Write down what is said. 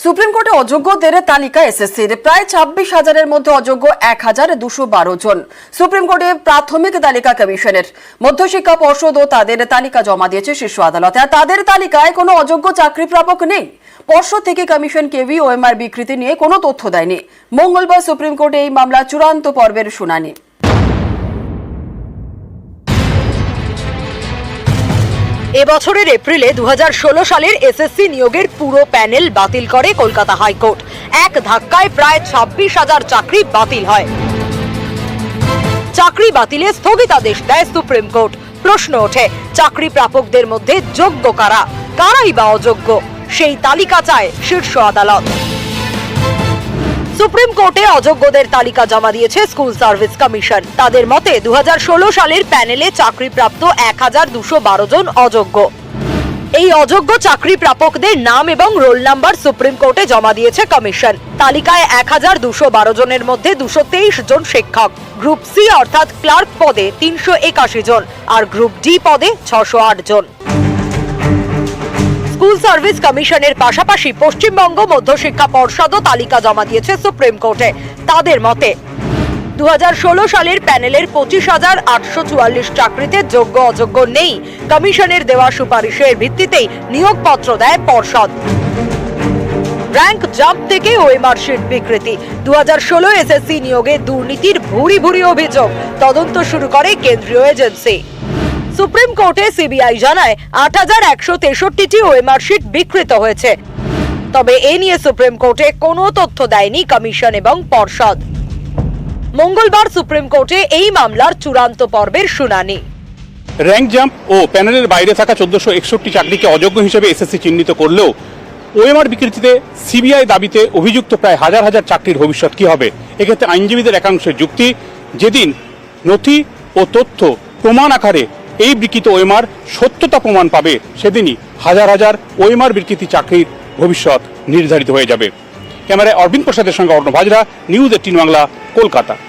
Supreme কোর্টে অযোগ্যদের তালিকা এসএসসির প্রায় ২৬,০০০-এর মধ্যে অযোগ্য ১,২১২ জন। সুপ্রিম কোর্টে প্রাথমিক তালিকা কমিশনের মধ্যশিক্ষা পর্ষদ ও তাদের তালিকা জমা দিয়েছে শীর্ষ আদালতে। আর তাদের তালিকায় কোনো অযোগ্য চাকরি প্রাপক নেই। পর্ষদ থেকে কমিশন কেভি ওএমআর বিকৃতি নিয়ে কোনো তথ্য দেয়নি। মঙ্গলবার সুপ্রিম কোর্টে এই মামলা চূড়ান্ত পর্বের শুনানি। এবছরের এপ্রিলে ২০১৬ সালের এসএসসি নিয়োগের পুরো প্যানেল বাতিল করে কলকাতা হাইকোর্ট। এক ধাক্কায় প্রায় ২৬,০০০ চাকরি বাতিল হয়। চাকরি বাতিলে স্থগিতাদেশ দেয় সুপ্রিম কোর্ট। প্রশ্ন ওঠে, চাকরি প্রাপকদের মধ্যে যোগ্য কারা, কারাই বা অযোগ্য? সেই তালিকা চায় শীর্ষ আদালত। সুপ্রিম কোর্টে অযোগ্যদের তালিকা জমা দিয়েছে স্কুল সার্ভিস কমিশন। তাদের মতে ২০১৬ সালের প্যানেলে চাকরিপ্রাপ্ত ১,২১২ জন অযোগ্য। এই অযোগ্য চাকরি প্রাপকদের নাম এবং রোল নাম্বার সুপ্রিম কোর্টে জমা দিয়েছে কমিশন। তালিকায় ১,২১২ জনের মধ্যে ২২৩ জন শিক্ষক, গ্রুপ সি অর্থাৎ ক্লার্ক পদে ৩৮১ জন, আর গ্রুপ ডি পদে ৬০৮ জন। স্কুল সার্ভিস কমিশনের পাশাপাশি পশ্চিমবঙ্গ মধ্যশিক্ষা পর্ষদও তালিকা জমা দিয়েছে সুপ্রিম কোর্টে। তাদের মতে ২০১৬ সালের প্যানেলের ২৫,৮৪৪ চাকরিতে যোগ্য অযোগ্য নেই। কমিশনের দেওয়া সুপারিশের ভিত্তিতেই নিয়োগপত্র দেয় পর্ষদ। র্যাঙ্ক জাম্প থেকে ওএমআর শিট বিকৃতি। ২০১৬ এসএসসি নিয়োগে দুর্নীতির ভুরি ভুরি অভিযোগ। তদন্ত শুরু করে কেন্দ্রীয় এজেন্সি। সুপ্রিম কোর্টে সিবিআই জানায় ৮,১৬৩টি ওএমআর শিট বিকৃত হয়েছে। তবে এ নিয়ে সুপ্রিম কোর্টে কোনো তথ্য দেয়নি কমিশন এবং পর্ষদ। মঙ্গলবার সুপ্রিম কোর্টে এই মামলার চূড়ান্ত পর্বের শুনানি। র্যাঙ্ক জাম্প ও প্যানেলের বাইরে থাকা ১৪৬১ চাকরিকে অযোগ্য হিসেবে এসএসসি চিহ্নিত করলেও ওএমআর বিকৃতিতে সিবিআই দাবিতে অভিযুক্ত প্রায় হাজার হাজার চাকরির ভবিষ্যৎ কি হবে? এক্ষেত্রে আইনজীবীদের একাংশের যুক্তি, যেদিন নথি ও তথ্য প্রমাণ আকারে এই বিকৃত ওএমআর সত্যতা প্রমাণ পাবে, সেদিনই হাজার হাজার ওএমআর বিকৃতি চাকরির ভবিষ্যৎ নির্ধারিত হয়ে যাবে। ক্যামেরায় অরবিন্দ প্রসাদের সঙ্গে অর্ণব হাজরা, নিউজ ১৮ বাংলা, কলকাতা।